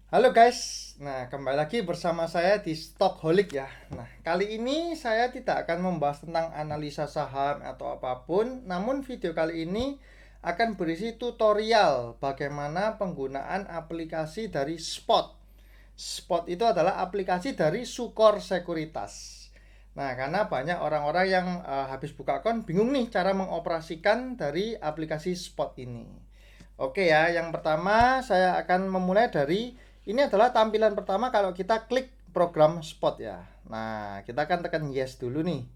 Halo guys, nah kembali lagi bersama saya di Stockholic ya. Nah kali ini saya tidak akan membahas tentang analisa saham atau apapun, namun video kali ini akan berisi tutorial bagaimana penggunaan aplikasi dari Spot. Spot itu adalah aplikasi dari Sukor Sekuritas. Nah, karena banyak orang-orang yang habis buka akun bingung nih cara mengoperasikan dari aplikasi Spot ini. Oke ya, yang pertama saya akan memulai dari ini adalah tampilan pertama kalau kita klik program Spot ya. Nah, kita akan tekan yes dulu nih.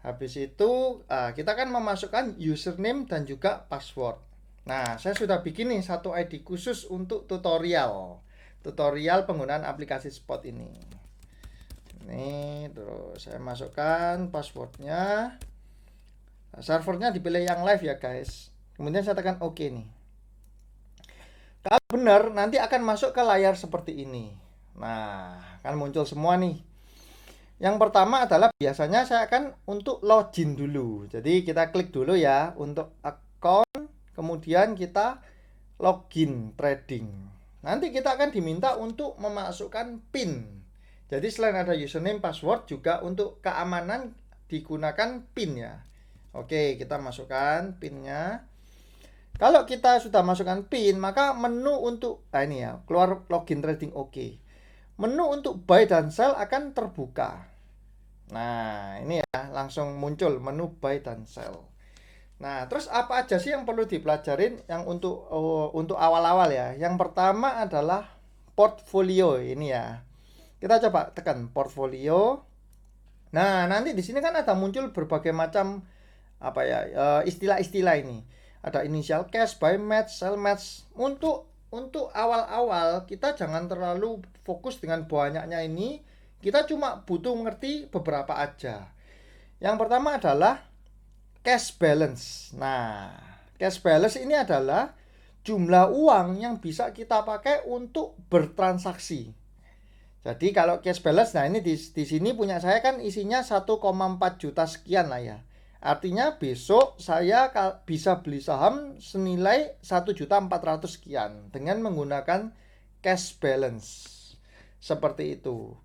Habis itu kita akan memasukkan username dan juga password. Nah, saya sudah bikin nih satu ID khusus untuk tutorial. Tutorial penggunaan aplikasi Spot ini. Nih, terus saya masukkan passwordnya. Servernya dipilih yang live ya guys. Kemudian saya tekan OK nih. Kalau benar, nanti akan masuk ke layar seperti ini. Nah, kan muncul semua nih. Yang pertama adalah biasanya saya akan untuk login dulu. Jadi kita klik dulu ya untuk account, kemudian kita login trading. Nanti kita akan diminta untuk memasukkan PIN. Jadi selain ada username, password, juga untuk keamanan digunakan PIN ya. Oke, kita masukkan PIN-nya. Kalau kita sudah masukkan PIN, maka menu untuk ini ya, keluar login trading oke. Menu untuk buy dan sell akan terbuka. Nah, ini ya, langsung muncul menu buy dan sell. Nah, terus apa aja sih yang perlu dipelajarin yang untuk awal-awal ya? Yang pertama adalah portfolio ini ya. Kita coba tekan portfolio. Nah, nanti di sini kan ada muncul berbagai macam apa ya, istilah-istilah ini. Ada initial cash, buy match, sell match. Untuk awal-awal kita jangan terlalu fokus dengan banyaknya ini. Kita cuma butuh mengerti beberapa aja. Yang pertama adalah cash balance. Nah, cash balance ini adalah jumlah uang yang bisa kita pakai untuk bertransaksi. Jadi kalau cash balance, nah ini di sini punya saya kan isinya 1,4 juta sekian lah ya. Artinya besok saya bisa beli saham senilai 1.400.000 sekian dengan menggunakan cash balance. Seperti itu.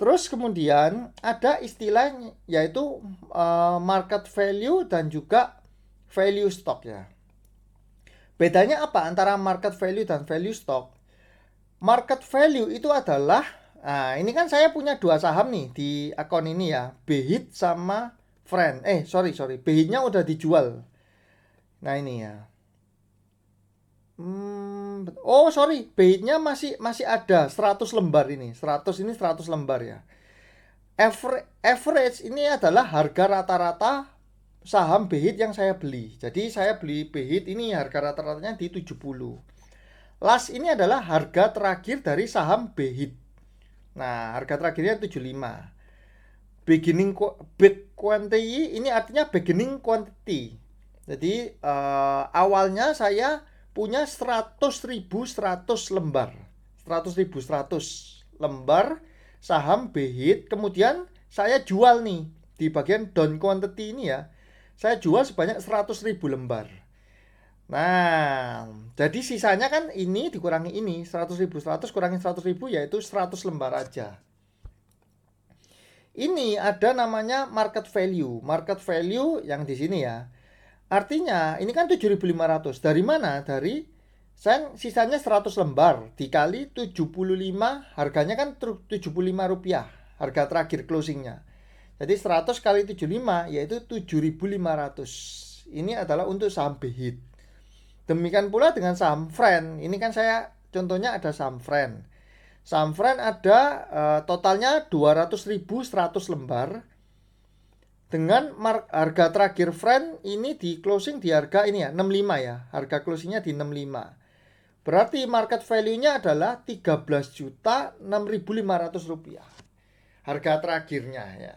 Terus kemudian ada istilah yaitu market value dan juga value stock ya. Bedanya apa antara market value dan value stock? Market value itu adalah, nah ini kan saya punya dua saham nih di akun ini ya, Behit sama Friend. Sorry, Behitnya udah dijual. Nah ini ya. Sorry, Behitnya masih masih ada 100 lembar ini. 100 lembar ya. Average ini adalah harga rata-rata saham Behit yang saya beli. Jadi saya beli Behit ini harga rata-ratanya di 70. Last ini adalah harga terakhir dari saham Behit. Nah, harga terakhirnya 75. Beginning big quantity ini artinya beginning quantity. Jadi awalnya saya punya 100.100 lembar. 100.100 lembar saham Behit. Kemudian saya jual nih di bagian down quantity ini ya. Saya jual sebanyak 100.000 lembar. Nah, jadi sisanya kan ini dikurangi ini 100.000, 100 kurangi 100.000 yaitu 100 lembar aja. Ini ada namanya market value. Market value yang di sini ya. Artinya ini kan 7.500. Dari mana? Dari sisanya 100 lembar dikali 75, harganya kan 75 rupiah. Harga terakhir closingnya. Jadi 100 kali 75 yaitu 7.500. Ini adalah untuk saham Behit. Demikian pula dengan saham Friend. Ini kan saya contohnya ada saham Friend. Saham Friend ada totalnya 200.100 lembar. Dengan harga terakhir Friend ini di closing di harga ini ya 65 ya. Harga closingnya di 65. Berarti market value-nya adalah 13.6.500 rupiah. Harga terakhirnya ya.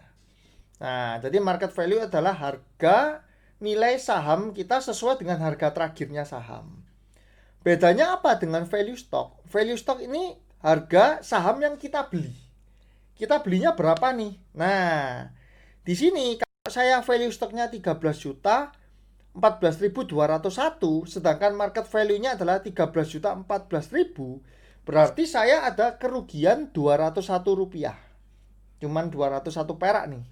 Nah, jadi market value adalah harga nilai saham kita sesuai dengan harga terakhirnya saham. Bedanya apa dengan value stock? Value stock ini harga saham yang kita beli. Kita belinya berapa nih? Nah, di sini kalau saya value stocknya 13 juta 14.201, sedangkan market value-nya adalah 13 juta 14.000, Berarti saya ada kerugian Rp201. Cuman 201 perak nih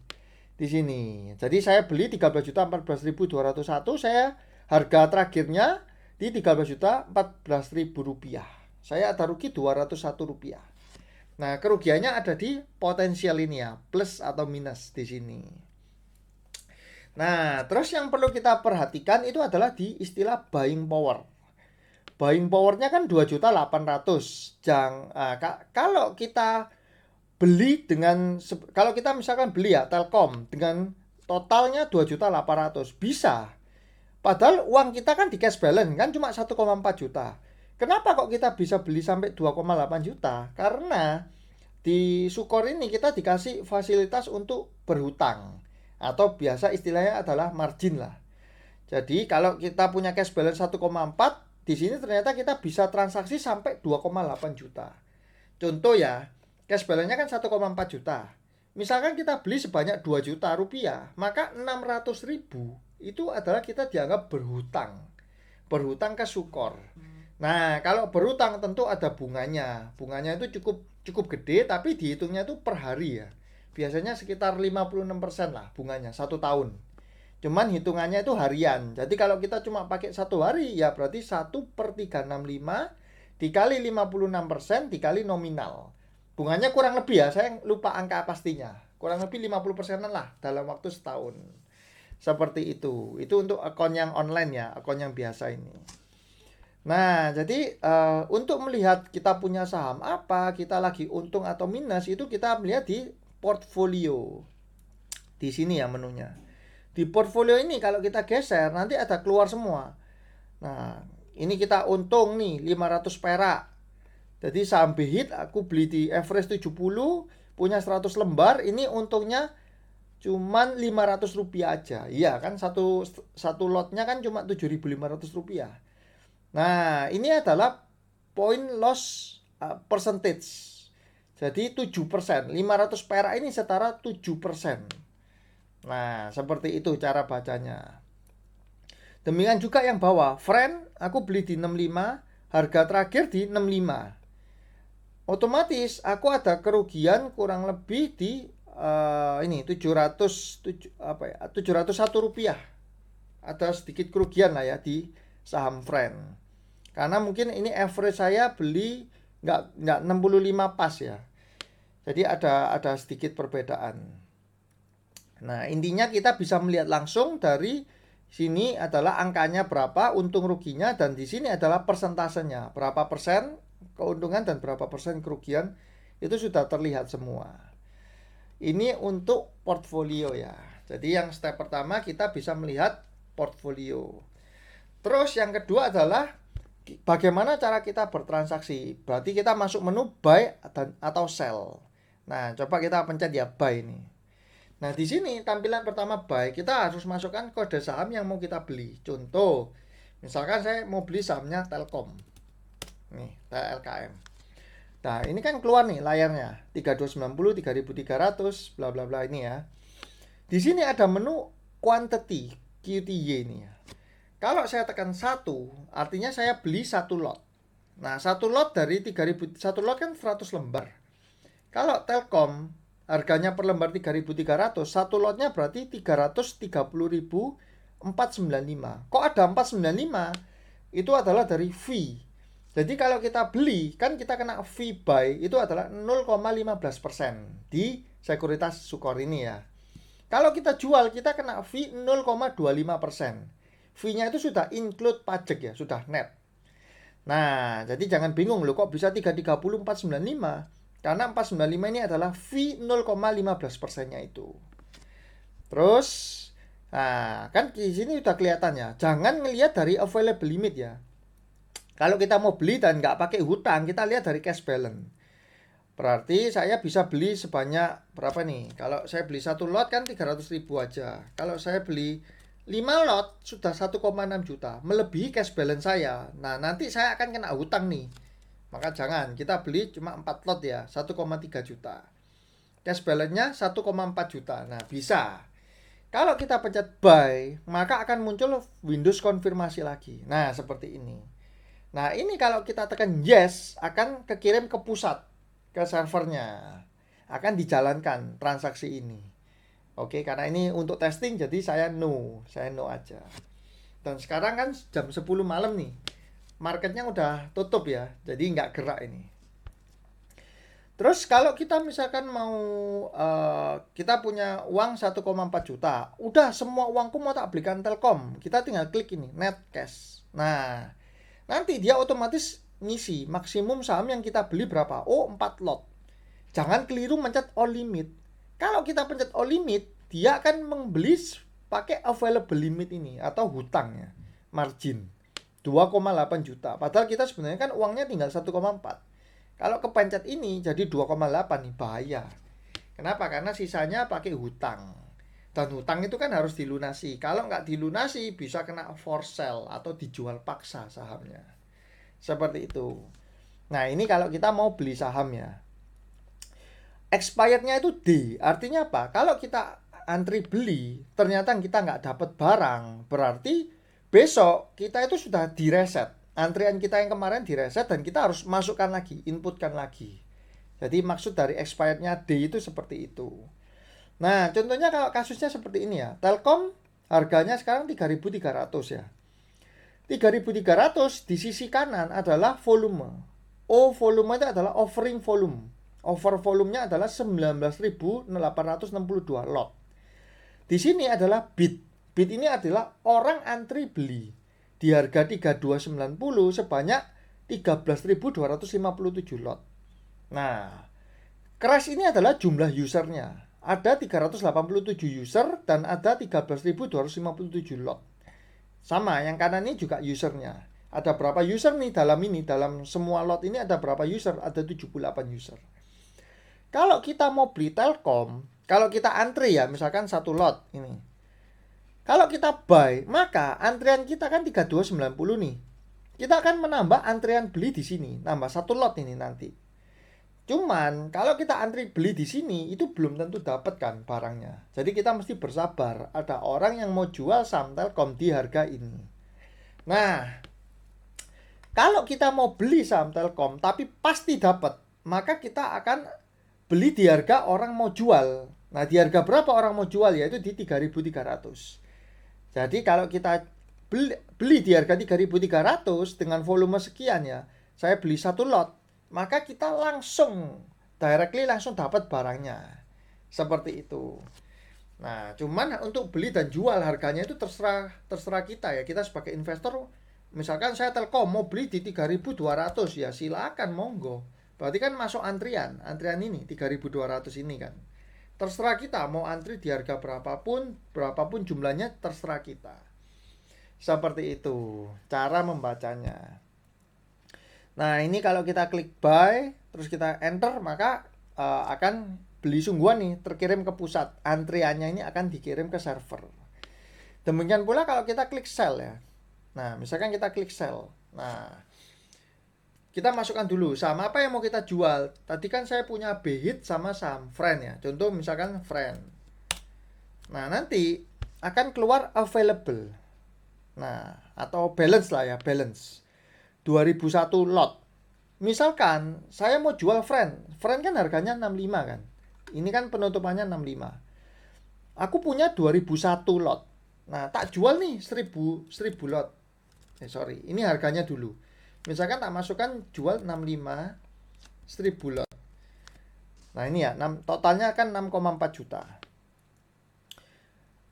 di sini. Jadi saya beli 13.014.201, saya harga terakhirnya di 13.014.000 rupiah. Saya ada rugi Rp201. Nah, kerugiannya ada di potensial ini ya, plus atau minus di sini. Nah, terus yang perlu kita perhatikan itu adalah di istilah buying power. Buying powernya kan 2.800.000. Kalau kita beli dengan, kalau kita misalkan beli ya Telkom dengan totalnya 2.800.000 bisa. Padahal uang kita kan di cash balance kan cuma 1,4 juta. Kenapa kok kita bisa beli sampai 2,8 juta? Karena di Sukor ini kita dikasih fasilitas untuk berhutang, atau biasa istilahnya adalah margin lah. Jadi kalau kita punya cash balance 1,4, di sini ternyata kita bisa transaksi sampai 2,8 juta. Contoh ya, cash balance-nya kan 1,4 juta. Misalkan kita beli sebanyak 2 juta rupiah, maka 600.000 itu adalah kita dianggap berhutang. Berhutang ke Sukor. Nah, kalau berhutang tentu ada bunganya. Bunganya itu cukup gede, tapi dihitungnya itu per hari ya. Biasanya sekitar 56% lah bunganya, 1 tahun. Cuman hitungannya itu harian. Jadi kalau kita cuma pakai 1 hari, ya berarti 1/365 dikali 56% dikali nominal. Bunganya kurang lebih ya, saya lupa angka pastinya. Kurang lebih 50%-an lah dalam waktu setahun. Seperti itu. Itu untuk akun yang online ya, akun yang biasa ini. Nah, jadi untuk melihat kita punya saham apa, kita lagi untung atau minus, itu kita melihat di portfolio. Di sini ya menunya. Di portfolio ini kalau kita geser, nanti ada keluar semua. Nah, ini kita untung nih 500 perak. Jadi saham BHIT aku beli di average 70, punya 100 lembar, ini untungnya cuman Rp500 aja. Iya kan, satu lotnya kan cuma Rp7.500. Nah, ini adalah point loss percentage. Jadi 7%. 500 perak ini setara 7%. Nah, seperti itu cara bacanya. Demikian juga yang bawah. Friend, aku beli di 65, harga terakhir di 65. Otomatis aku ada kerugian kurang lebih di ini 701 rupiah. Ada sedikit kerugian lah ya di saham Friend. Karena mungkin ini average saya beli nggak 65 pas ya. Jadi ada sedikit perbedaan. Nah, intinya kita bisa melihat langsung dari sini adalah angkanya berapa, untung ruginya, dan di sini adalah persentasenya. Berapa persen keuntungan dan berapa persen kerugian itu sudah terlihat semua. Ini untuk portfolio ya. Jadi yang step pertama kita bisa melihat portfolio. Terus yang kedua adalah bagaimana cara kita bertransaksi. Berarti kita masuk menu buy atau sell. Nah, coba kita pencet ya buy ini. Nah, di sini tampilan pertama buy, kita harus masukkan kode saham yang mau kita beli. Contoh, misalkan saya mau beli sahamnya Telkom. Nih, TLKM. Nah, ini kan keluar nih layarnya. 3290, 3300, bla bla bla ini ya. Di sini ada menu quantity, QTY ini ya. Kalau saya tekan 1, artinya saya beli 1 lot. Nah, 1 lot dari 3000, 1 lot kan 100 lembar. Kalau Telkom harganya per lembar 3.300, 1 lotnya berarti 330.495. Kok ada 495? Itu adalah dari fee. Jadi kalau kita beli, kan kita kena fee buy, itu adalah 0,15% di sekuritas Sukor ini ya. Kalau kita jual, kita kena fee 0,25%. Fee-nya itu sudah include pajak ya, sudah net. Nah, jadi jangan bingung loh kok bisa 330.495. Karena 495 ini adalah fee 0,15%-nya itu. Terus, nah kan di sini udah kelihatan ya. Jangan ngelihat dari available limit ya. Kalau kita mau beli dan nggak pakai hutang, kita lihat dari cash balance. Berarti saya bisa beli sebanyak berapa nih? Kalau saya beli 1 lot kan 300.000 aja. Kalau saya beli 5 lot sudah 1,6 juta, melebihi cash balance saya. Nah, nanti saya akan kena hutang nih. Maka jangan, kita beli cuma 4 lot ya, 1,3 juta. Cash balance-nya 1,4 juta. Nah, bisa. Kalau kita pencet buy, maka akan muncul Windows konfirmasi lagi. Nah, seperti ini. Nah, ini kalau kita tekan yes, akan kekirim ke pusat, ke servernya. Akan dijalankan transaksi ini. Oke, karena ini untuk testing, jadi saya no aja. Dan sekarang kan jam 10 malam nih, marketnya udah tutup ya, jadi nggak gerak ini. Terus kalau kita misalkan mau kita punya uang 1,4 juta, udah semua uangku mau tak belikan Telkom, kita tinggal klik ini net cash. Nah, nanti dia otomatis ngisi maksimum saham yang kita beli berapa. Oh, 4 lot. Jangan keliru mencet all limit. Kalau kita pencet all limit, dia akan membeli pakai available limit ini atau hutangnya, margin 2,8 juta. Padahal kita sebenarnya kan uangnya tinggal 1,4. Kalau kepencet ini jadi 2,8 nih, bahaya. Kenapa? Karena sisanya pakai hutang. Dan hutang itu kan harus dilunasi. Kalau nggak dilunasi bisa kena for sale atau dijual paksa sahamnya. Seperti itu. Nah, ini kalau kita mau beli sahamnya. Expirednya itu D. Artinya apa? Kalau kita antri beli, ternyata kita nggak dapat barang, berarti besok kita itu sudah direset. Antrian kita yang kemarin direset dan kita harus masukkan lagi, inputkan lagi. Jadi maksud dari expirednya D itu seperti itu. Nah, contohnya kalau kasusnya seperti ini ya. Telkom harganya sekarang 3.300 ya. 3.300 di sisi kanan adalah volume. Volume itu adalah offering volume. Over volumenya adalah 19.862 lot. Di sini adalah bid. Bid ini adalah orang antri beli di harga 3290 sebanyak 13.257 lot. Nah, crash ini adalah jumlah usernya. Ada 387 user dan ada 13.257 lot. Sama, yang kanan ini juga usernya. Ada berapa user nih dalam ini? Dalam semua lot ini ada berapa user? Ada 78 user. Kalau kita mau beli Telkom, kalau kita antri ya, misalkan satu lot ini. Kalau kita buy, maka antrian kita kan 3290 nih. Kita akan menambah antrian beli di sini, nambah satu lot ini nanti. Cuman kalau kita antri beli di sini itu belum tentu dapat kan barangnya. Jadi kita mesti bersabar. Ada orang yang mau jual saham Telkom di harga ini. Nah, kalau kita mau beli saham Telkom tapi pasti dapat, maka kita akan beli di harga orang mau jual. Nah, di harga berapa orang mau jual? Yaitu di 3.300. Jadi kalau kita beli di harga 3.300 dengan volume sekian ya, saya beli satu lot, maka kita langsung langsung dapat barangnya. Seperti itu. Nah, cuman untuk beli dan jual harganya itu terserah kita ya. Kita sebagai investor, misalkan saya Telkom mau beli di 3.200 ya, silakan monggo. Berarti kan masuk antrian ini 3.200 ini kan. Terserah kita mau antri di harga berapapun jumlahnya, terserah kita. Seperti itu cara membacanya. Nah, ini kalau kita klik buy terus kita enter, maka akan beli sungguhan nih terkirim ke pusat. Antriannya ini akan dikirim ke server. Demikian pula kalau kita klik sell ya. Nah, misalkan kita klik sell. Nah, kita masukkan dulu saham apa yang mau kita jual. Tadi kan saya punya BHIT sama saham Friend ya. Contoh misalkan Friend. Nah, nanti akan keluar available. Nah, atau balance lah ya, balance. 2001 lot. Misalkan saya mau jual Friend. Friend kan harganya 65 kan. Ini kan penutupannya 65. Aku punya 2001 lot. Nah, tak jual nih 1000 lot. Ini harganya dulu. Misalkan tak masukkan jual 65 1000 lot. Nah, ini ya, totalnya kan 6,4 juta.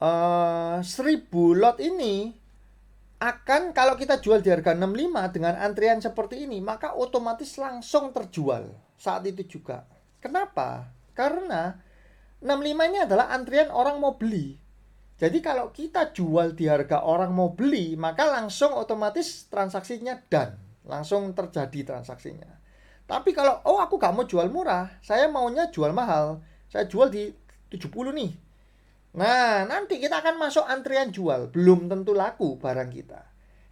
1000 lot ini akan kalau kita jual di harga 65 dengan antrian seperti ini, maka otomatis langsung terjual saat itu juga. Kenapa? Karena 65 ini adalah antrian orang mau beli. Jadi kalau kita jual di harga orang mau beli, maka langsung otomatis transaksinya done. Langsung terjadi transaksinya. Tapi kalau aku gak mau jual murah, saya maunya jual mahal, saya jual di 70 nih. Nah, nanti kita akan masuk antrian jual, belum tentu laku barang kita.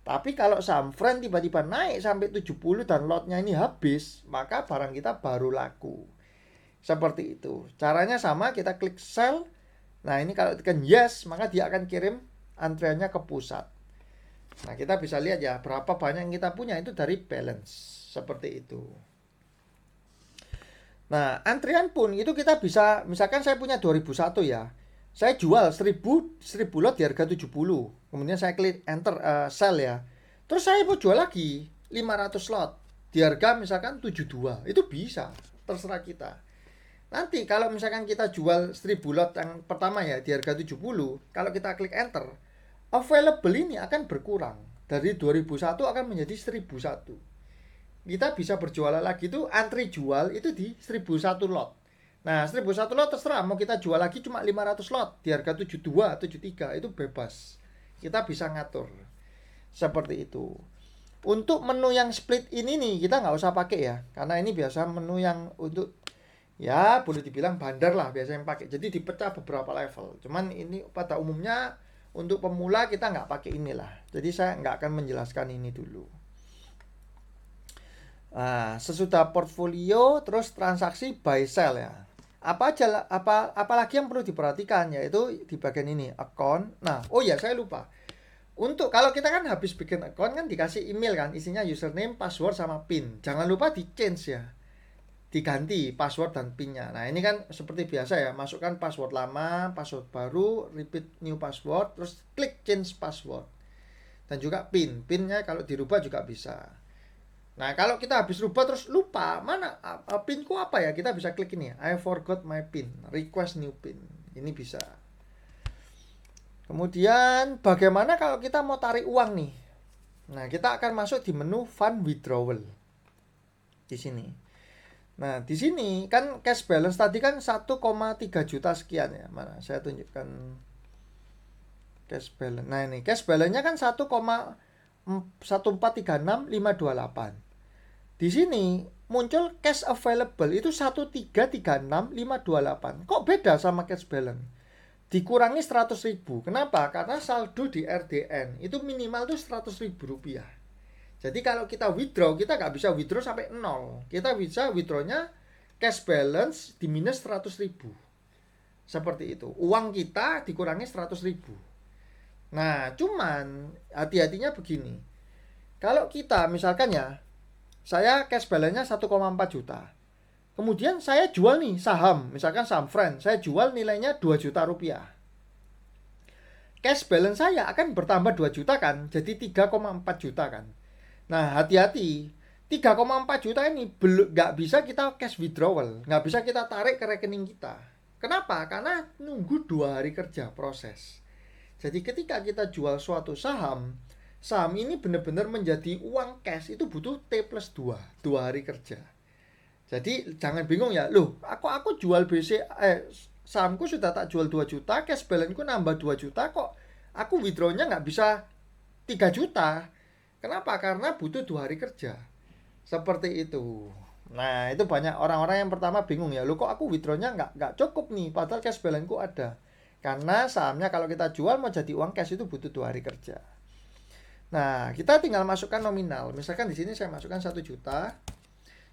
Tapi kalau saham Friend tiba-tiba naik sampai 70 dan lotnya ini habis, maka barang kita baru laku. Seperti itu. Caranya sama, kita klik sell. Nah, ini kalau tekan yes, maka dia akan kirim antriannya ke pusat. Nah, kita bisa lihat ya berapa banyak yang kita punya itu dari balance seperti itu. Nah, antrian pun itu kita bisa, misalkan saya punya 2001 ya. Saya jual 1000 lot di harga 70. Kemudian saya klik enter sell ya. Terus saya mau jual lagi 500 lot di harga misalkan 72. Itu bisa, terserah kita. Nanti kalau misalkan kita jual 1000 lot yang pertama ya di harga 70, kalau kita klik enter, available ini akan berkurang. Dari 2001 akan menjadi 1001. Kita bisa berjualan lagi tuh, antri jual itu di 1001 lot. Nah, 1001 lot terserah mau kita jual lagi cuma 500 lot di harga 72, 73 itu bebas. Kita bisa ngatur. Seperti itu. Untuk menu yang split ini nih kita nggak usah pakai ya, karena ini biasa menu yang untuk ya boleh dibilang bandar lah biasa yang pakai. Jadi dipecah beberapa level. Cuman ini pada umumnya untuk pemula kita nggak pakai inilah. Jadi saya nggak akan menjelaskan ini dulu. Nah, sesudah portfolio terus transaksi buy sell ya. Apalagi yang perlu diperhatikan yaitu di bagian ini account. Nah, oh ya saya lupa. Untuk kalau kita kan habis bikin account kan dikasih email kan, isinya username, password sama PIN. Jangan lupa di change ya. Diganti password dan PIN-nya. Nah, ini kan seperti biasa ya, masukkan password lama, password baru, repeat new password, terus klik change password. Dan juga PIN. PIN-nya kalau dirubah juga bisa. Nah, kalau kita habis rubah terus lupa, mana PIN-ku apa ya? Kita bisa klik ini, I forgot my PIN, request new PIN. Ini bisa. Kemudian, bagaimana kalau kita mau tarik uang nih? Nah, kita akan masuk di menu fund withdrawal. Di sini. Nah, di sini kan cash balance tadi kan 1,3 juta sekian ya. Mana? Saya tunjukkan cash balance. Nah, ini cash balance-nya kan 1,1436528. Di sini muncul cash available itu 1336528. Kok beda sama cash balance? Dikurangi 100.000. Kenapa? Karena saldo di RDN itu minimal tuh 100.000 rupiah. Jadi kalau kita withdraw, kita nggak bisa withdraw sampai 0. Kita bisa withdrawnya cash balance di minus 100.000. Seperti itu. Uang kita dikurangi 100.000. Nah, cuman hati-hatinya begini. Kalau kita misalkan ya, saya cash balance-nya 1,4 juta. Kemudian saya jual nih saham, misalkan saham Friend, saya jual nilainya 2 juta rupiah. Cash balance saya akan bertambah 2 juta kan, jadi 3,4 juta kan. Nah, hati-hati. 3,4 juta ini belum nggak bisa kita cash withdrawal, nggak bisa kita tarik ke rekening kita. Kenapa? Karena nunggu 2 hari kerja proses. Jadi ketika kita jual suatu saham ini benar-benar menjadi uang cash itu butuh T+2 hari kerja. Jadi jangan bingung ya, loh aku jual sahamku sudah tak jual 2 juta, cash balance-ku nambah 2 juta kok aku withdraw-nya nggak bisa 3 juta. Kenapa? Karena butuh 2 hari kerja. Seperti itu. Nah, itu banyak orang-orang yang pertama bingung ya, loh kok aku withdraw-nya nggak cukup nih, padahal cash balance-ku ada. Karena sahamnya kalau kita jual mau jadi uang cash itu butuh 2 hari kerja. Nah, kita tinggal masukkan nominal. Misalkan di sini saya masukkan 1 juta.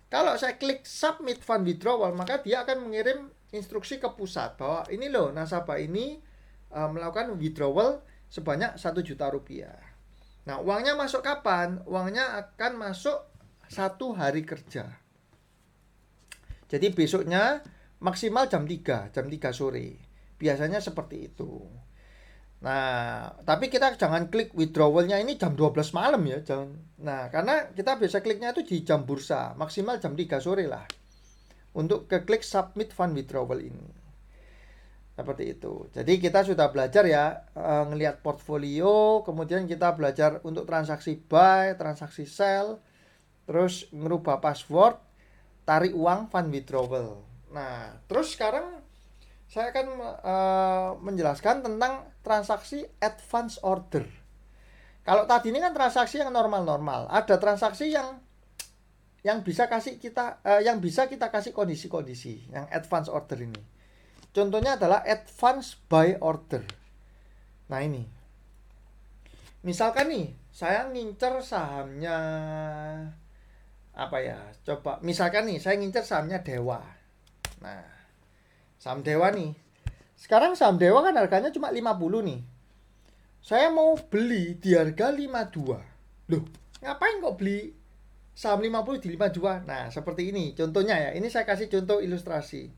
Kalau saya klik submit fund withdrawal, maka dia akan mengirim instruksi ke pusat bahwa ini loh nasabah ini melakukan withdrawal sebanyak 1 juta rupiah. Nah, uangnya masuk kapan? Uangnya akan masuk 1 hari kerja. Jadi besoknya maksimal jam 3 sore. Biasanya seperti itu. Nah, tapi kita jangan klik withdrawalnya ini jam 12 malam ya, jangan. Nah, karena kita biasa kliknya itu di jam bursa, maksimal jam 3 sore lah. Untuk ke klik submit fund withdrawal ini. Seperti itu. Jadi kita sudah belajar ya, ngelihat portfolio, kemudian kita belajar untuk transaksi buy, transaksi sell, terus ngerubah password, tarik uang fund withdrawal. Nah, terus sekarang saya akan menjelaskan tentang transaksi advance order. Kalau tadi ini kan transaksi yang normal-normal. Ada transaksi yang bisa kasih kita yang bisa kita kasih kondisi-kondisi yang advance order ini. Contohnya adalah advance buy order. Nah, ini. Misalkan nih, saya ngincer sahamnya apa ya? Coba misalkan nih, saya ngincer sahamnya Dewa. Nah, saham Dewa nih. Sekarang saham Dewa kan harganya cuma 50 nih. saya mau beli di harga 52. Loh, ngapain kok beli saham 50 di 52? Nah, seperti ini contohnya ya. Ini saya kasih contoh ilustrasi.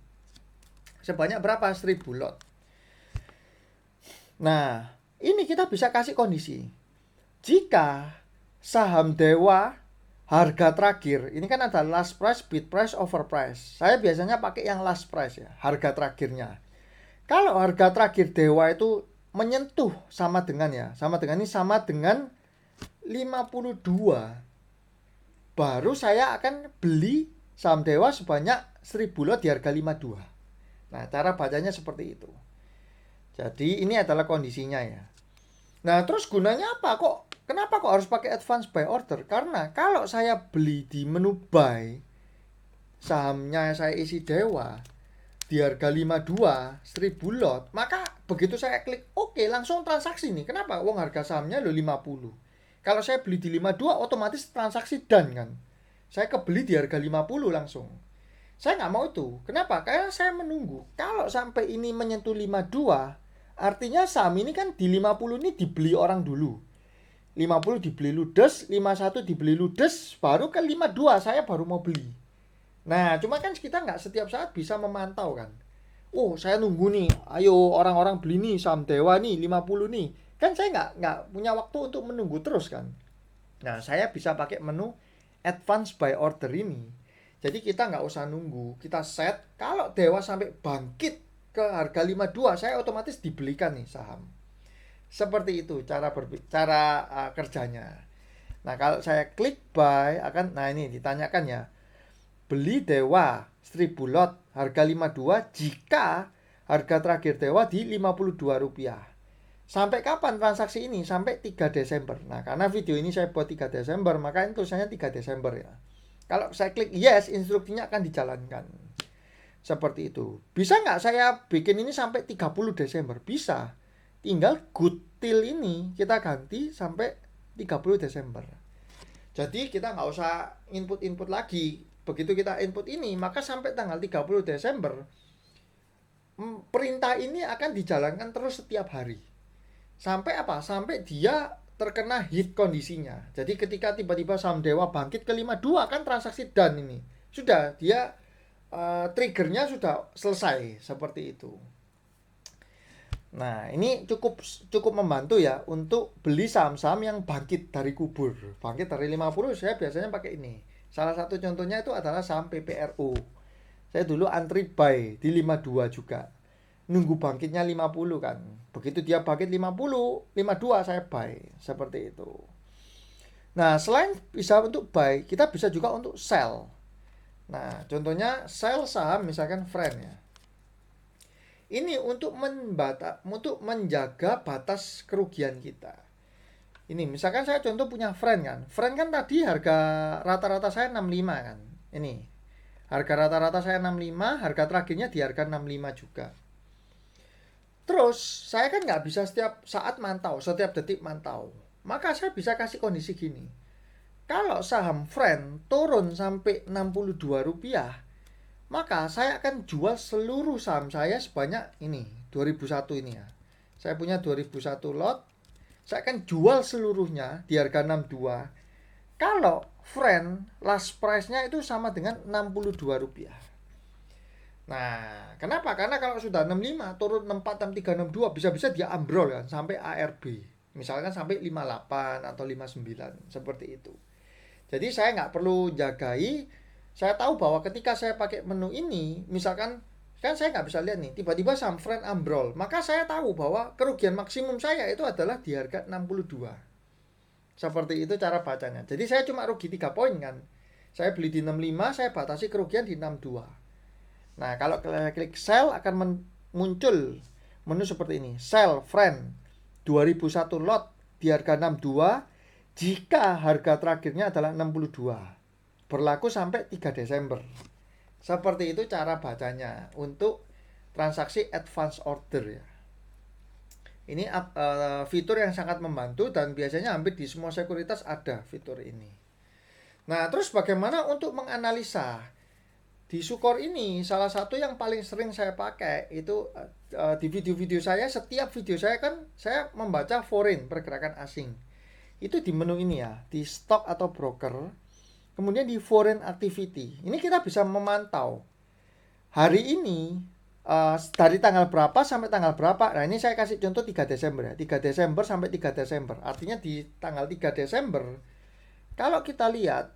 Sebanyak berapa? 1000 lot. Nah, ini kita bisa kasih kondisi. Jika saham Dewa harga terakhir, ini kan ada last price, bid price, offer price. Saya biasanya pakai yang last price ya, harga terakhirnya. Kalau harga terakhir Dewa itu menyentuh sama dengan 52, baru saya akan beli saham Dewa sebanyak 1000 lot di harga 52. Nah, cara bacanya seperti itu. Jadi ini adalah kondisinya ya. Nah, terus gunanya apa kok? Kenapa kok harus pakai advance buy order? Karena kalau saya beli di menu buy, sahamnya saya isi Dewa di harga 52, 1000 lot, maka begitu saya klik oke, langsung transaksi nih. Kenapa? Wong harga sahamnya lo 50. Kalau saya beli di 52, otomatis transaksi done kan. Saya kebeli di harga 50 langsung. Saya nggak mau itu. Kenapa? Karena saya menunggu. Kalau sampai ini menyentuh 52, artinya saham ini kan di 50 ini dibeli orang dulu. 50 dibeli ludes, 51 dibeli ludes, baru ke 52 saya baru mau beli. Nah, cuma kan kita nggak setiap saat bisa memantau kan. Oh, saya nunggu nih, ayo orang-orang beli nih saham Dewa nih, 50 nih. Kan saya nggak punya waktu untuk menunggu terus kan. Nah, saya bisa pakai menu advance buy order ini. Jadi kita nggak usah nunggu, kita set, kalau Dewa sampai bangkit ke harga 52, saya otomatis dibelikan nih saham. Seperti itu cara kerjanya. Nah, kalau saya klik buy nah ini ditanyakan ya. Beli Dewa 1000 lot harga 52 jika harga terakhir Dewa di Rp52. Sampai kapan transaksi ini? Sampai 3 Desember. Nah, karena video ini saya buat 3 Desember, maka itu tulisannya 3 Desember ya. Kalau saya klik yes, instruksinya akan dijalankan. Seperti itu. Bisa nggak saya bikin ini sampai 30 Desember? Bisa. Tinggal good till ini kita ganti sampai 30 Desember. Jadi kita nggak usah input lagi. Begitu kita input ini, maka sampai tanggal 30 Desember, perintah ini akan dijalankan terus setiap hari. Sampai apa? Sampai dia terkena hit kondisinya. Jadi ketika tiba-tiba saham Dewa bangkit ke 52, kan transaksi done ini. Sudah, dia triggernya sudah selesai seperti itu. Nah, ini cukup membantu ya untuk beli saham-saham yang bangkit dari kubur. Bangkit dari 50, saya biasanya pakai ini. Salah satu contohnya itu adalah saham PPRO. Saya dulu antri buy di 52 juga. Nunggu bangkitnya 50 kan. Begitu dia bangkit 50, 52 saya buy. Seperti itu. Nah, selain bisa untuk buy, kita bisa juga untuk sell. Nah, contohnya sell saham misalkan friend ya. Ini untuk menjaga batas kerugian kita. Ini misalkan saya contoh punya friend kan. Friend kan tadi harga rata-rata saya 65 kan. Ini. Harga rata-rata saya 65, harga terakhirnya di harga 65 juga. Terus saya kan nggak bisa setiap saat mantau, setiap detik mantau. Maka saya bisa kasih kondisi gini. Kalau saham friend turun sampai Rp62, maka saya akan jual seluruh saham saya sebanyak ini, 2001 ini ya. Saya punya 2001 lot, saya akan jual seluruhnya di harga 62. Kalau friend last price-nya itu sama dengan Rp62. Nah, kenapa? Karena kalau sudah 65 turun 64, 63, 62 bisa-bisa dia ambrol kan sampai ARB. Misalkan sampai 58 atau 59 seperti itu. Jadi saya nggak perlu jagai. Saya tahu bahwa ketika saya pakai menu ini, misalkan kan saya nggak bisa lihat nih, tiba-tiba saham friend ambrol, maka saya tahu bahwa kerugian maksimum saya itu adalah di harga 62. Seperti itu cara bacanya. Jadi saya cuma rugi 3 poin kan. Saya beli di 65, saya batasi kerugian di 62. Nah, kalau klik sell akan muncul menu seperti ini. Sell friend 2001 lot di harga 62 jika harga terakhirnya adalah 62. Berlaku sampai 3 Desember. Seperti itu cara bacanya untuk transaksi advance order ya. Ini fitur yang sangat membantu dan biasanya hampir di semua sekuritas ada fitur ini. Nah, terus bagaimana untuk menganalisa di Sukor ini salah satu yang paling sering saya pakai itu di video-video saya, setiap video saya kan saya membaca foreign, pergerakan asing. Itu di menu ini ya, di stock atau broker. Kemudian di foreign activity. Ini kita bisa memantau hari ini dari tanggal berapa sampai tanggal berapa. Nah, ini saya kasih contoh 3 Desember ya. 3 Desember sampai 3 Desember. Artinya di tanggal 3 Desember kalau kita lihat,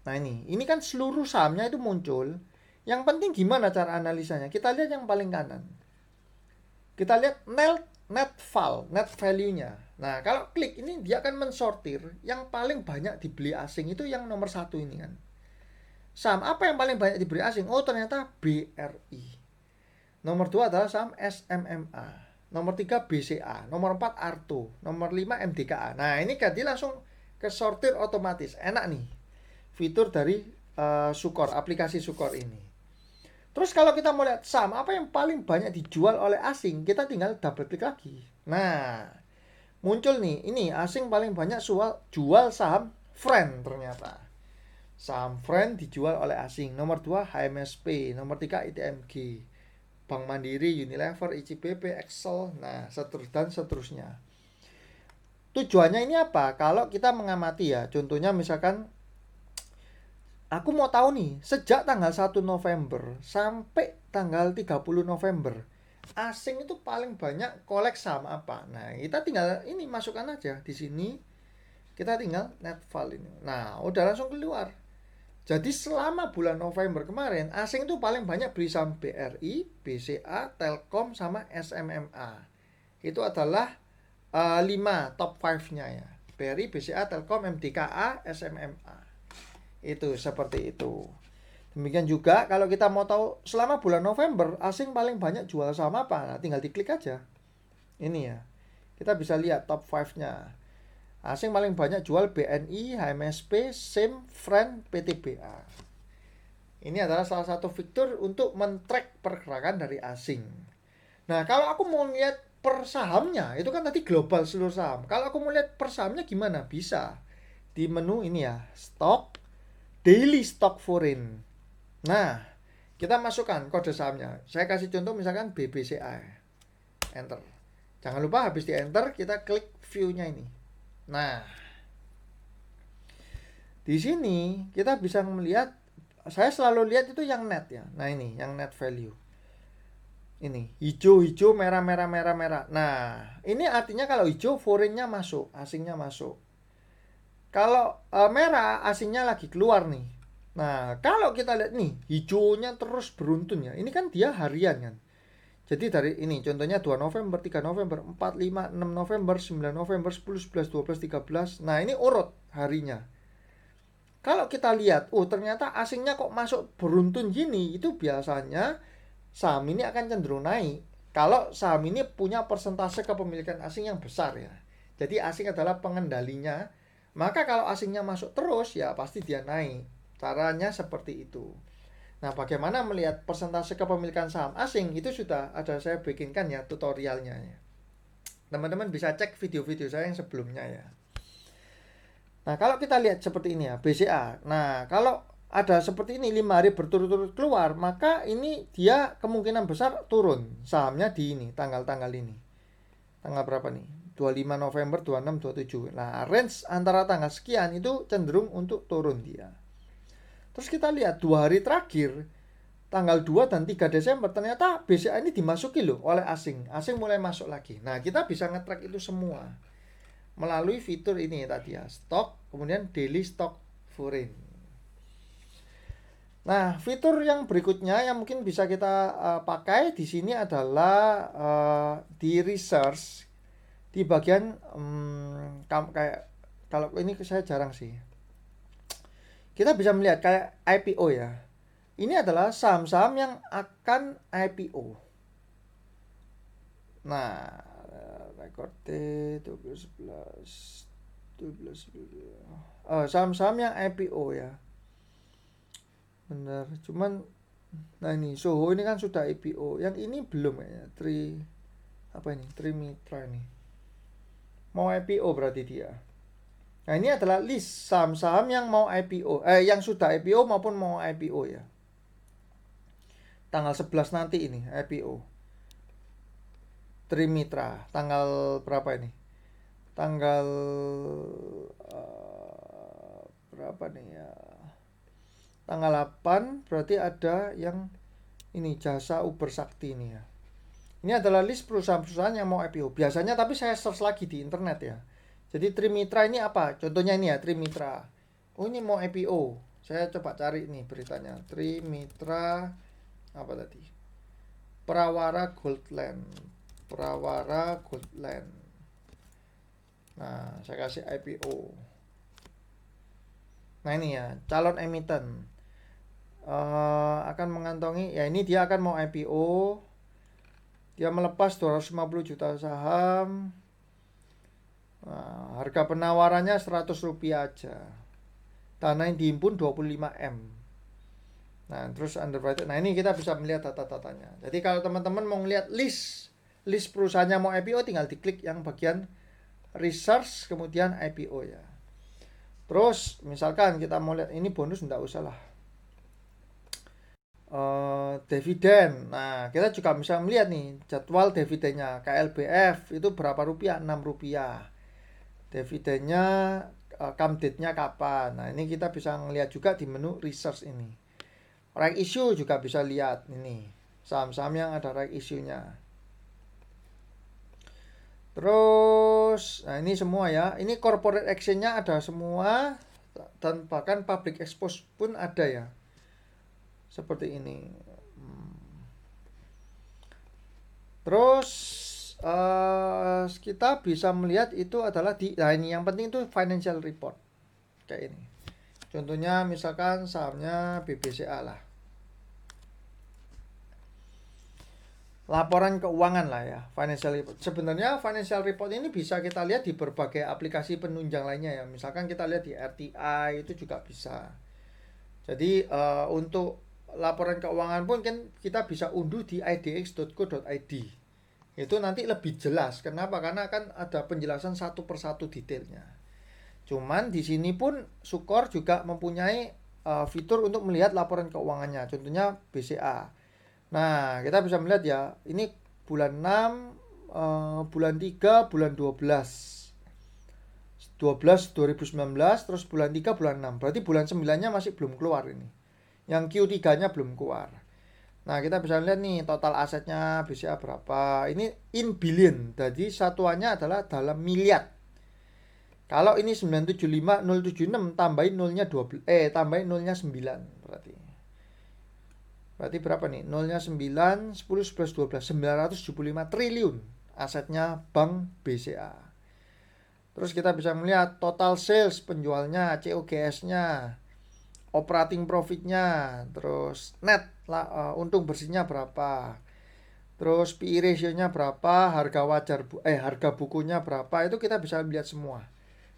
nah ini kan seluruh sahamnya itu muncul. Yang penting gimana cara analisanya? Kita lihat yang paling kanan. Kita lihat net value-nya. Nah, kalau klik ini dia akan mensortir yang paling banyak dibeli asing itu yang nomor 1 ini kan. Saham apa yang paling banyak dibeli asing? Oh, ternyata BRI. Nomor 2 adalah saham SMMA. Nomor 3 BCA. Nomor 4 Arto. Nomor 5 MDKA. Nah, ini ganti langsung ke sortir otomatis. Enak nih fitur dari Sukor, aplikasi Sukor ini. Terus kalau kita mau lihat saham apa yang paling banyak dijual oleh asing, kita tinggal double klik lagi. Nah, muncul nih, ini asing paling banyak jual saham Friend ternyata. Saham Friend dijual oleh asing. Nomor 2 HMSP, nomor 3 ITMG, Bank Mandiri, Unilever, ICBP, Excel, nah dan seterusnya. Tujuannya ini apa? Kalau kita mengamati ya, contohnya misalkan aku mau tahu nih, sejak tanggal 1 November sampai tanggal 30 November, asing itu paling banyak kolek saham apa. Nah, kita tinggal ini masukkan aja di sini. Kita tinggal net file ini. Nah, udah langsung keluar. Jadi selama bulan November kemarin, asing itu paling banyak beli saham BRI, BCA, Telkom, sama SMMA. Itu adalah 5 top 5-nya ya. BRI, BCA, Telkom, MDKA, SMMA. Itu seperti itu. Demikian juga kalau kita mau tahu selama bulan November asing paling banyak jual saham apa, nah, tinggal diklik aja. Ini ya. Kita bisa lihat top 5-nya. Asing paling banyak jual BNI, HMSP, SIM, Friend, PTBA. Ini adalah salah satu fitur untuk men-track pergerakan dari asing. Nah, kalau aku mau lihat per sahamnya, itu kan tadi global seluruh saham. Kalau aku mau lihat per sahamnya gimana? Bisa. Di menu ini ya, stock, daily stock foreign. Nah, kita masukkan kode sahamnya. Saya kasih contoh misalkan BBCA. Enter. Jangan lupa habis di enter kita klik view-nya ini. Nah, di sini kita bisa melihat, saya selalu lihat itu yang net ya. Nah, ini yang net value. Ini hijau, merah. Nah, ini artinya kalau hijau foreign-nya masuk, asingnya masuk. Kalau merah asingnya lagi keluar nih. Nah, kalau kita lihat nih, hijaunya terus beruntun ya. Ini kan dia harian kan. Jadi dari ini contohnya 2 November, 3 November, 4, 5, 6 November, 9 November, 10, 11, 12, 13. Nah, ini urut harinya. Kalau kita lihat, ternyata asingnya kok masuk beruntun gini, itu biasanya saham ini akan cenderung naik. Kalau saham ini punya persentase kepemilikan asing yang besar ya. Jadi asing adalah pengendalinya. Maka kalau asingnya masuk terus ya pasti dia naik. Caranya seperti itu. Nah, bagaimana melihat persentase kepemilikan saham asing itu sudah ada saya bikinkan ya tutorialnya ya. Teman-teman bisa cek video-video saya yang sebelumnya ya. Nah, kalau kita lihat seperti ini ya, BCA. Nah, kalau ada seperti ini 5 hari berturut-turut keluar, maka ini dia kemungkinan besar turun sahamnya di ini, tanggal-tanggal ini. Tanggal berapa nih? 25 November, 26, 27. Nah, range antara tanggal sekian itu cenderung untuk turun dia. Terus kita lihat 2 hari terakhir, tanggal 2 dan 3 Desember, ternyata BCA ini dimasuki loh oleh asing. Asing mulai masuk lagi. Nah, kita bisa nge-track itu semua melalui fitur ini tadi ya, stock, kemudian daily stock foreign. Nah, fitur yang berikutnya yang mungkin bisa kita pakai di sini adalah di research. Di bagian kayak kalau ini saya jarang sih. Kita bisa melihat kayak IPO ya. Ini adalah saham-saham yang akan IPO. Nah, record date 12 saham-saham yang IPO ya. Benar, cuman nah ini Soho ini kan sudah IPO. Yang ini belum ya. Trimitra ini. Mau IPO berarti dia. Nah, ini adalah list saham-saham yang mau IPO, yang sudah IPO maupun mau IPO ya. tanggal 11 nanti ini IPO. Trimitra tanggal berapa ini? Tanggal berapa nih ya? Tanggal 8 berarti ada yang ini jasa Uber Sakti ini ya. Ini adalah list perusahaan-perusahaan yang mau IPO. Biasanya tapi saya search lagi di internet ya. Jadi Trimitra ini apa? Contohnya ini ya, Trimitra. Oh, ini mau IPO. Saya coba cari nih beritanya. Trimitra apa tadi? Prawara Goldland. Prawara Goldland. Nah, saya kasih IPO. Nah, ini ya, calon emiten. Akan mengantongi, ya ini dia akan mau IPO. Dia melepas 250 juta saham. Nah, harga penawarannya 100 rupiah aja. Dana yang dihimpun 25 M. Nah, terus underwriter. Nah, ini kita bisa melihat data-datanya. Jadi kalau teman-teman mau melihat list perusahaannya mau IPO, tinggal diklik yang bagian research kemudian IPO ya. Terus misalkan kita mau lihat ini bonus, enggak usah lah. Dividen. Nah, kita juga bisa melihat nih jadwal dividennya. KLBF itu berapa rupiah? 6 rupiah. Dividennya come date-nya kapan. Nah, ini kita bisa melihat juga di menu research ini. Right issue juga bisa lihat ini. Saham-saham yang ada right issue-nya. Terus, nah ini semua ya. Ini corporate action-nya ada semua. Dan bahkan public expose pun ada ya. Seperti ini. Terus kita bisa melihat itu adalah nah ini yang penting itu financial report kayak ini. Contohnya misalkan sahamnya BBCA lah. Laporan keuangan lah ya, financial report. Sebenarnya financial report ini bisa kita lihat di berbagai aplikasi penunjang lainnya ya. Misalkan kita lihat di RTI itu juga bisa. Jadi untuk laporan keuangan pun kan kita bisa unduh di idx.co.id. Itu nanti lebih jelas. Kenapa? Karena kan ada penjelasan satu persatu detailnya. Cuman di sini pun Sukor juga mempunyai fitur untuk melihat laporan keuangannya. Contohnya BCA. Nah, kita bisa melihat ya, ini bulan 6, bulan 3, bulan 12. 12 2019, terus bulan 3, bulan 6. Berarti bulan 9-nya masih belum keluar ini. Yang Q3-nya belum keluar. Nah, kita bisa lihat nih total asetnya BCA berapa. Ini in billion. Jadi satuannya adalah dalam miliar. Kalau ini 975.076 tambahin nolnya 12 tambahin nolnya 9 berarti. Berarti berapa nih? Nolnya 9, 10, 11, 12, 975 triliun asetnya Bank BCA. Terus kita bisa melihat total sales penjualnya, COGS-nya, operating profit-nya, terus net untung bersihnya berapa. Terus PE ratio-nya berapa, harga bukunya berapa, itu kita bisa lihat semua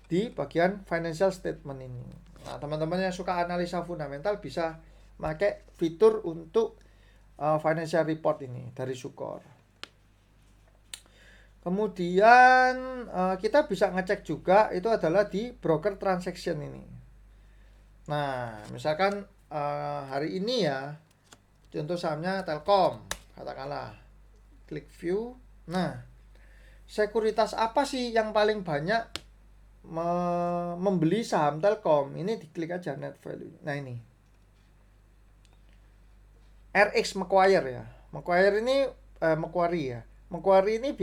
di bagian financial statement ini. Nah, teman-teman yang suka analisa fundamental bisa pakai fitur untuk financial report ini dari Sukor. Kemudian kita bisa ngecek juga itu adalah di broker transaction ini. Nah, misalkan hari ini ya, contoh sahamnya Telkom, katakanlah, klik view. Nah, sekuritas apa sih yang paling banyak membeli saham Telkom? Ini diklik aja net value. Nah ini RX Macquarie ya. Macquarie ini Macquarie ya. Macquarie ini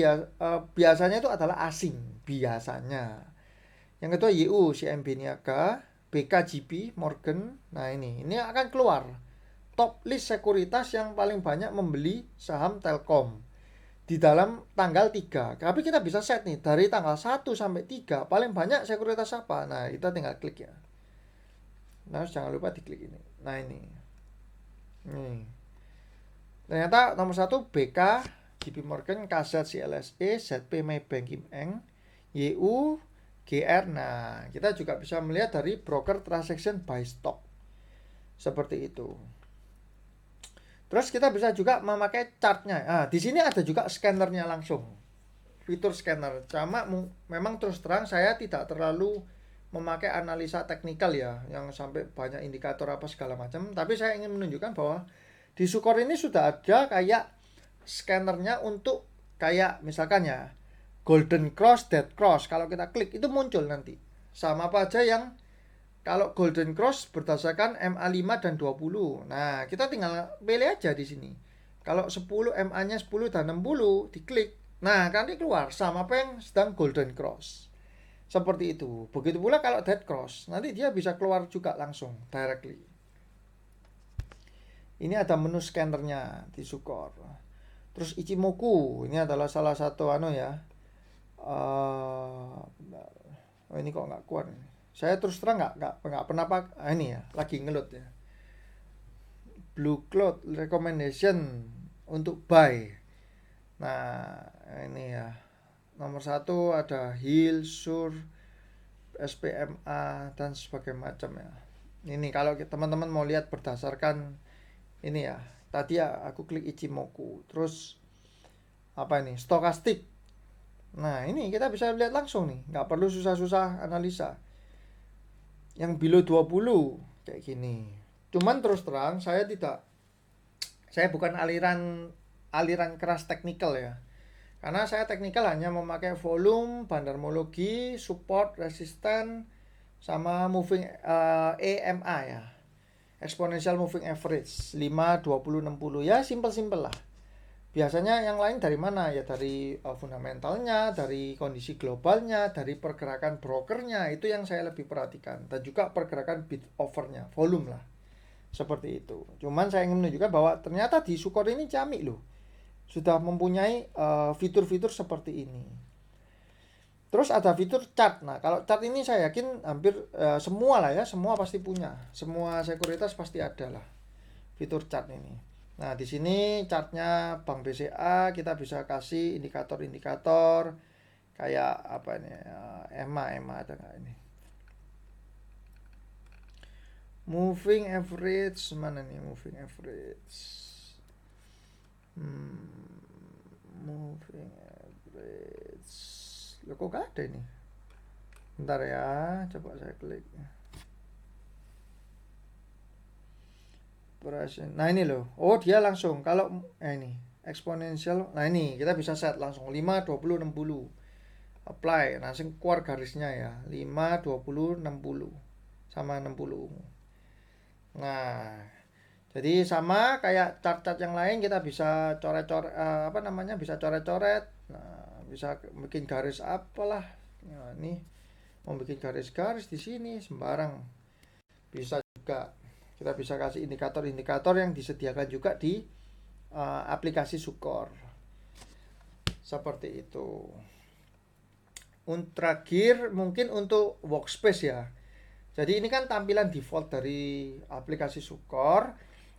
biasanya itu adalah asing biasanya. Yang kedua YU CMB Niaga, BKGP Morgan. Nah ini akan keluar top list sekuritas yang paling banyak membeli saham Telkom di dalam tanggal 3. Tapi kita bisa set nih dari tanggal 1 sampai 3 paling banyak sekuritas apa. Nah, kita tinggal klik ya. Nah, jangan lupa diklik ini. Nah, ini. Ternyata nomor 1 BK, JP Morgan, KZ CLSE, ZP Maybank Kim Eng, YU, GR. Nah, kita juga bisa melihat dari broker transaction by stock. Seperti itu. Terus kita bisa juga memakai chartnya. Nah, di sini ada juga scannernya langsung. Fitur scanner. Cuma memang terus terang saya tidak terlalu memakai analisa teknikal ya, yang sampai banyak indikator apa segala macam. Tapi saya ingin menunjukkan bahwa Di Sukor ini sudah ada kayak scannernya untuk kayak misalkan ya Golden Cross, Dead Cross. Kalau kita klik itu muncul nanti. Sama apa aja yang kalau Golden Cross berdasarkan MA5 dan 20. Nah, kita tinggal pilih aja di sini. Kalau 10 MA-nya 10 dan 60 diklik. Nah, nanti keluar sama apa yang sedang Golden Cross. Seperti itu. Begitu pula kalau Dead Cross, nanti dia bisa keluar juga langsung directly. Ini ada menu scannernya di Sukor. Terus Ichimoku, ini adalah salah satu ya. Oh, ini kok nggak kuat ini. Saya terus terang nggak pernah pakai. Ini ya, lagi ngelut ya. Blue Cloud recommendation untuk buy. Nah, ini ya. Nomor 1 ada Heal, Sur, SPMA dan sebagainya macam ya. Ini kalau teman-teman mau lihat berdasarkan ini ya. Tadi ya aku klik Ichimoku. Terus apa ini? Stokastik. Nah, ini kita bisa lihat langsung nih, nggak perlu susah-susah analisa. Yang below 20 kayak gini. Cuman terus terang saya bukan aliran keras teknikal ya. Karena saya teknikal hanya memakai volume, bandarmologi, support, resisten, sama moving EMA ya. Exponential moving average 5, 20, 60 ya, simple-simple lah. Biasanya yang lain dari mana? Ya dari fundamentalnya, dari kondisi globalnya, dari pergerakan brokernya, itu yang saya lebih perhatikan. Dan juga pergerakan bid overnya, volume lah. Seperti itu. Cuman saya ingin menunjukkan bahwa ternyata di Sukor ini Ciamik loh. Sudah mempunyai fitur-fitur seperti ini. Terus ada fitur chart. Nah, kalau chart ini saya yakin hampir semua lah ya, semua pasti punya. Semua sekuritas pasti ada lah fitur chart ini. Nah, di sini chartnya Bank BCA, kita bisa kasih indikator-indikator kayak apa ini? EMA ada nggak ini? Moving average mana nih moving average? Moving average. Loh, kok gak ada ini? Bentar ya, coba saya klik. Nah ini loh. Oh, dia langsung kalau ini eksponensial. Nah ini kita bisa set langsung 5, 20, 60. Apply. Langsung keluar garisnya ya. 5, 20, 60 sama 60. Nah, jadi sama kayak chart-chart yang lain kita bisa coret-coret bisa coret-coret. Nah, bisa bikin garis apalah. Nah, ini mau bikin garis-garis di sini sembarang. Bisa juga. Kita bisa kasih indikator-indikator yang disediakan juga di aplikasi Sukor. Seperti itu. Terakhir mungkin untuk workspace ya. Jadi ini kan tampilan default dari aplikasi Sukor.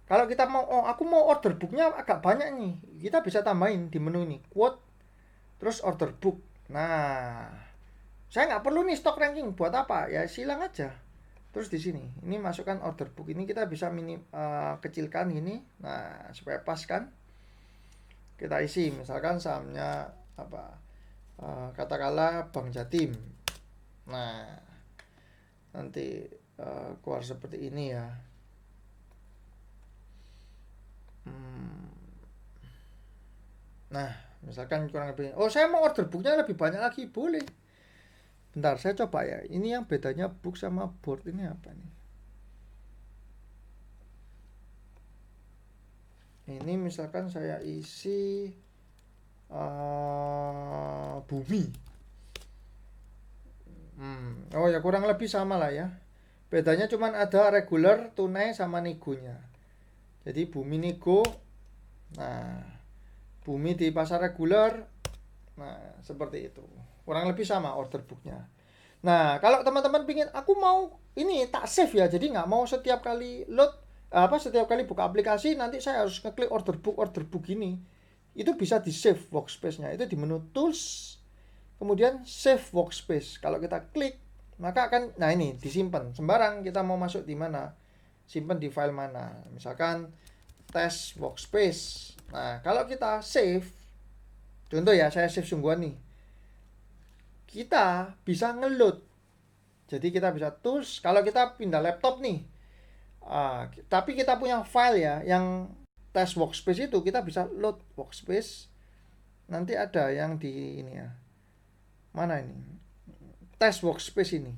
Kalau kita aku mau order booknya agak banyak nih. Kita bisa tambahin di menu ini. Quote, terus order book. Nah, saya nggak perlu nih stock ranking. Buat apa? Ya silang aja. Terus di sini, ini masukkan order book ini kita bisa kecilkan ini, nah supaya pas kan. Kita isi, misalkan sahamnya apa, katakanlah Bank Jatim. Nah, nanti keluar seperti ini ya. Nah, misalkan kurang lebih, oh saya mau order booknya lebih banyak lagi, boleh. Bentar, saya coba ya. Ini yang bedanya book sama board ini apa nih? Ini misalkan saya isi bumi. Oh ya kurang lebih sama lah ya. Bedanya cuman ada regular, tunai sama negonya. Jadi bumi nego. Nah, bumi di pasar regular. Nah, seperti itu. Kurang lebih sama order booknya. Nah, kalau teman-teman pingin aku mau ini tak save ya, jadi nggak mau setiap kali setiap kali buka aplikasi nanti saya harus ngeklik order book ini. Itu bisa di save workspace-nya. Itu di menu tools, kemudian save workspace. Kalau kita klik, maka akan, nah ini disimpan. Sembarang kita mau masuk di mana, simpan di file mana. Misalkan test workspace. Nah, kalau kita save, contoh ya, saya save sungguhan nih. Kita bisa ngeload. Jadi kita bisa tools. Kalau kita pindah laptop nih, tapi kita punya file ya yang tes workspace itu kita bisa load workspace. Nanti ada yang di ini ya. Mana ini? Tes workspace ini.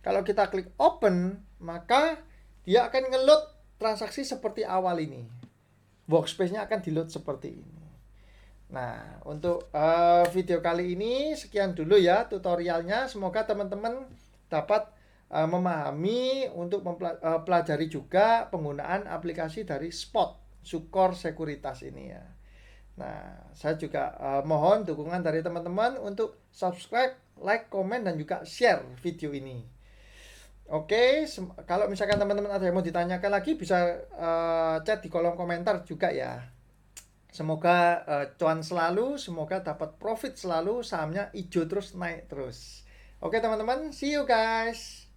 Kalau kita klik open, maka dia akan nge-load transaksi seperti awal ini. Workspace-nya akan di-load seperti ini. Nah, untuk video kali ini sekian dulu ya tutorialnya. Semoga teman-teman dapat memahami untuk mempelajari juga penggunaan aplikasi dari Spot Sukor Sekuritas ini ya. Nah, saya juga mohon dukungan dari teman-teman untuk subscribe, like, komen, dan juga share video ini. Oke, kalau misalkan teman-teman ada yang mau ditanyakan lagi bisa chat di kolom komentar juga ya. Semoga cuan selalu, semoga dapat profit selalu, sahamnya hijau terus, naik terus. Oke teman-teman, see you guys.